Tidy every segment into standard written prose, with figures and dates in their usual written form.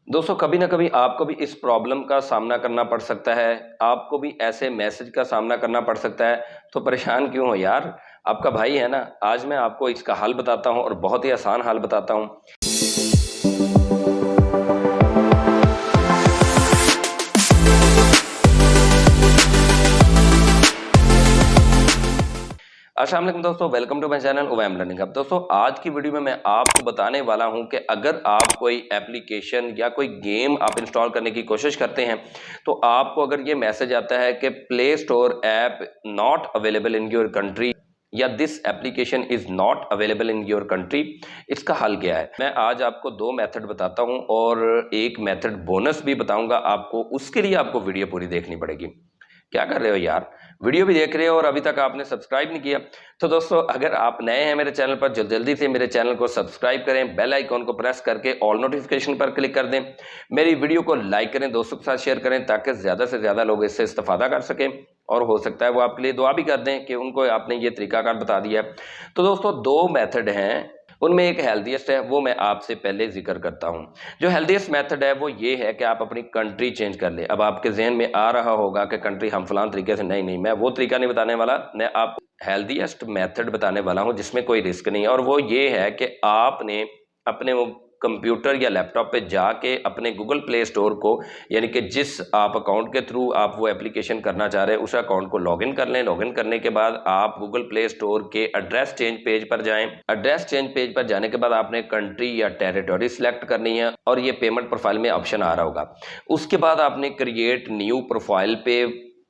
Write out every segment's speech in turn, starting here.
दोस्तों कभी ना कभी आपको भी इस प्रॉब्लम का सामना करना पड़ सकता है। आपको भी ऐसे मैसेज का सामना करना पड़ सकता है। तो परेशान क्यों हो यार, आपका भाई है ना। आज मैं आपको इसका हल बताता हूं और बहुत ही आसान हल बताता हूं। अस्सलाम वालेकुम दोस्तों, वेलकम टू माय चैनल ओवैम लर्निंग हब। दोस्तों आज की वीडियो में मैं आपको बताने वाला हूं कि अगर आप कोई एप्लीकेशन या कोई गेम आप इंस्टॉल करने की कोशिश करते हैं तो आपको अगर ये मैसेज आता है कि play store app not available in your country या this application is not available in your country, इसका हल क्या है। मैं आज आपको दो मेथड बताता हूं और एक मेथड बोनस भी बताऊंगा आपको। उसके लिए आपको वीडियो पूरी देखनी पड़ेगी। क्या कर रहे हो यार, वीडियो भी देख रहे हो और अभी तक आपने सब्सक्राइब नहीं किया। तो दोस्तों अगर आप नए हैं मेरे चैनल पर, जल्दी से मेरे चैनल को सब्सक्राइब करें, बेल आइकॉन को प्रेस करके ऑल नोटिफिकेशन पर क्लिक कर दें, मेरी वीडियो को लाइक करें, दोस्तों के साथ शेयर करें ताकि ज़्यादा से ज़्यादा लोग इससे इस्तेफादा कर सकें और हो सकता है वो आपके लिए दुआ भी कर दें कि उनको आपने ये तरीकाकार बता दिया। तो दोस्तों दो मेथड हैं, उनमें एक हेल्दीएस्ट है, वो मैं आपसे पहले जिक्र करता हूं। जो हेल्दीएस्ट मेथड है वो ये है कि आप अपनी कंट्री चेंज कर ले। अब आपके जहन में आ रहा होगा कि कंट्री हम फलान तरीके से, नहीं, मैं वो तरीका नहीं बताने वाला, मैं आप हेल्दीएस्ट मेथड बताने वाला हूं जिसमें कोई रिस्क नहीं है। और वो ये है कि आपने अपने वो कंप्यूटर या लैपटॉप पे जाके अपने गूगल प्ले स्टोर को, यानी कि जिस आप अकाउंट के थ्रू आप वो एप्लीकेशन करना चाह रहे हैं उस अकाउंट को लॉगिन कर लें। लॉगिन करने के बाद आप गूगल प्ले स्टोर के एड्रेस चेंज पेज पर जाएं। एड्रेस चेंज पेज पर जाने के बाद आपने कंट्री या टेरिटोरी सिलेक्ट करनी है और ये पेमेंट प्रोफाइल में ऑप्शन आ रहा होगा। उसके बाद आपने क्रिएट न्यू प्रोफाइल पे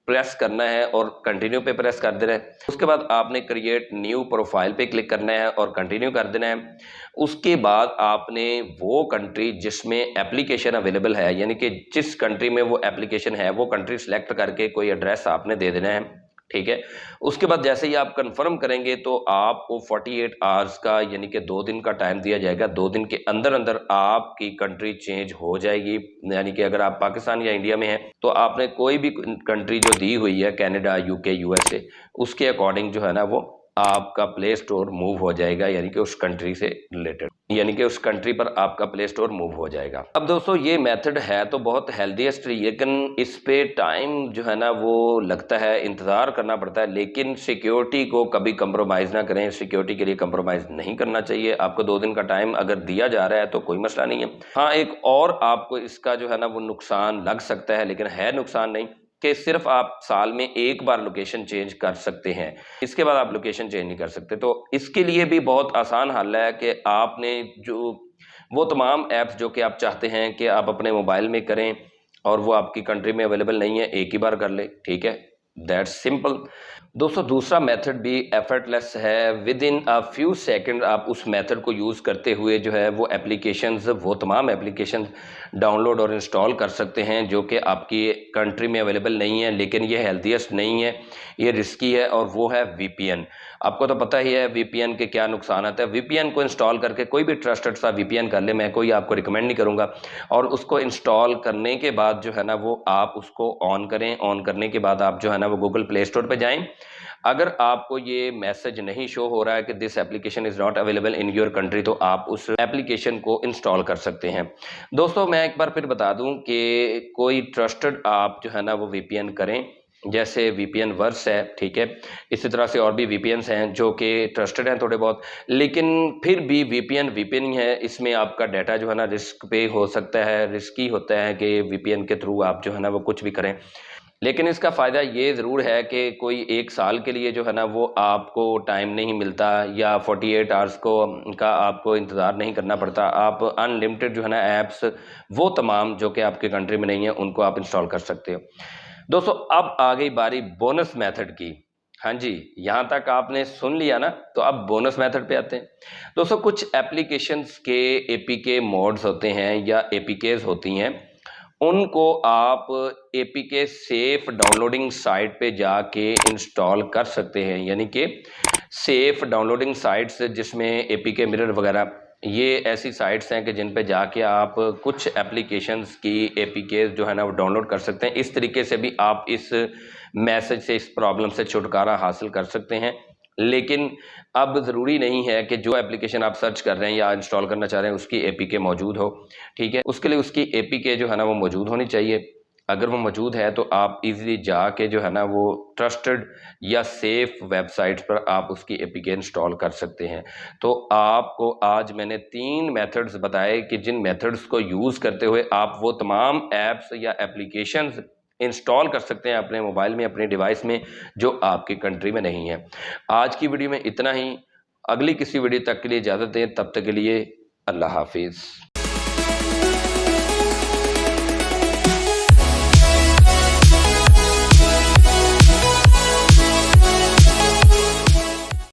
प्रेस करना है और कंटिन्यू पे प्रेस कर देना है। उसके बाद आपने क्रिएट न्यू प्रोफाइल पे क्लिक करना है और कंटिन्यू कर देना है। उसके बाद आपने वो कंट्री जिसमें एप्लीकेशन अवेलेबल है, यानी कि जिस कंट्री में वो एप्लीकेशन है, वो कंट्री सिलेक्ट करके कोई एड्रेस आपने दे देना है। ठीक है। उसके बाद जैसे ही आप कंफर्म करेंगे तो आपको 48 आवर्स का, यानी कि 2 दिन का टाइम दिया जाएगा। 2 दिन के अंदर अंदर आपकी कंट्री चेंज हो जाएगी। यानी कि अगर आप पाकिस्तान या इंडिया में हैं तो आपने कोई भी कंट्री जो दी हुई है, कनाडा, यूके, यूएसए, उसके अकॉर्डिंग जो है ना वो आपका प्ले स्टोर मूव हो जाएगा, यानी कि उस कंट्री से रिलेटेड, यानी कि उस कंट्री पर आपका प्ले स्टोर मूव हो जाएगा। अब दोस्तों ये मेथड है तो बहुत हेल्दीएस्ट, लेकिन इस पे टाइम जो है ना वो लगता है, इंतज़ार करना पड़ता है। लेकिन सिक्योरिटी को कभी कंप्रोमाइज़ ना करें, सिक्योरिटी के लिए कंप्रोमाइज़ नहीं करना चाहिए। आपको 2 दिन का टाइम अगर दिया जा रहा है तो कोई मसला नहीं है। हाँ, एक और आपको इसका जो है ना वो नुकसान लग सकता है, लेकिन है नुकसान नहीं, कि सिर्फ आप साल में एक बार लोकेशन चेंज कर सकते हैं, इसके बाद आप लोकेशन चेंज नहीं कर सकते। तो इसके लिए भी बहुत आसान हल है कि आपने जो वो तमाम ऐप्स जो कि आप चाहते हैं कि आप अपने मोबाइल में करें और वो आपकी कंट्री में अवेलेबल नहीं है, एक ही बार कर ले। ठीक है, दैट्स सिंपल। दोस्तों दूसरा मेथड भी एफर्टलेस है। With in a few second आप उस मेथड को यूज़ करते हुए जो है वो एप्लीकेशंस, वो तमाम एप्लीकेशन डाउनलोड और इंस्टॉल कर सकते हैं जो कि आपकी कंट्री में अवेलेबल नहीं है। लेकिन ये हेल्दीएस्ट नहीं है, ये रिस्की है, और वो है वीपीएन। आपको तो पता ही है वीपीएन के क्या नुकसान आते हैं। वीपीएन को इंस्टॉल करके कोई भी ट्रस्टेड सा वीपीएन कर ले, मैं कोई आपको रिकमेंड नहीं करूँगा। और उसको इंस्टॉल करने के बाद जो है ना वो आप उसको ऑन करें। ऑन करने के बाद आप जो है ना वो गूगल प्ले स्टोर पे जाएं। अगर आपको ये मैसेज नहीं शो हो रहा है कि this application is not available in your country, तो आप उस एप्लीकेशन को इंस्टॉल कर सकते हैं। दोस्तों मैं एक बार फिर बता दूं कि कोई ट्रस्टेड आप जो है ना वो वीपीएन करें, जैसे वीपीएन वर्स है। ठीक है, इसी तरह से और भी वीपीएन्स हैं जो कि ट्रस्टेड हैं थोड़े बहुत, लेकिन फिर भी वीपीएन वीपीएन ही है। इसमें आपका डाटा जो है ना रिस्क पे हो सकता है, रिस्की होता है कि वीपीएन के थ्रू आप जो है ना वो कुछ भी करें। लेकिन इसका फ़ायदा ये ज़रूर है कि कोई 1 साल के लिए जो है ना वो आपको टाइम नहीं मिलता, या 48 आवर्स को का आपको इंतज़ार नहीं करना पड़ता। आप अनलिमिटेड जो है ना ऐप्स, वो तमाम जो कि आपके कंट्री में नहीं है, उनको आप इंस्टॉल कर सकते हो। दोस्तों अब आ गई बारी बोनस मेथड की। हाँ जी, यहाँ तक आपने सुन लिया ना, तो अब बोनस मेथड पे आते हैं। दोस्तों कुछ एप्लीकेशंस के एपीके मोड्स होते हैं या एपीकेज होती हैं, उनको आप एपीके सेफ डाउनलोडिंग साइट पे जाके इंस्टॉल कर सकते हैं। यानी कि सेफ डाउनलोडिंग साइट्स जिसमें एपीके मिरर वगैरह, ये ऐसी साइट्स हैं कि जिन पे जाके आप कुछ एप्लीकेशंस की एपीके जो है ना वो डाउनलोड कर सकते हैं। इस तरीके से भी आप इस मैसेज से, इस प्रॉब्लम से छुटकारा हासिल कर सकते हैं। लेकिन अब ज़रूरी नहीं है कि जो एप्लीकेशन आप सर्च कर रहे हैं या इंस्टॉल करना चाह रहे हैं उसकी एपीके मौजूद हो। ठीक है, उसके लिए उसकी एपीके जो है ना वो मौजूद होनी चाहिए। अगर वो मौजूद है तो आप इजीली जाके जो है ना वो ट्रस्टेड या सेफ वेबसाइट्स पर आप उसकी एपीके इंस्टॉल कर सकते हैं। तो आपको आज मैंने 3 मेथड्स बताए कि जिन मेथड्स को यूज़ करते हुए आप वो तमाम ऐप्स या एप्लीकेशंस इंस्टॉल कर सकते हैं अपने मोबाइल में, अपने डिवाइस में, जो आपकी कंट्री में नहीं है। आज की वीडियो में इतना ही। अगली किसी वीडियो तक के लिए इजाज़त दें, तब तक के लिए अल्लाह हाफिज़।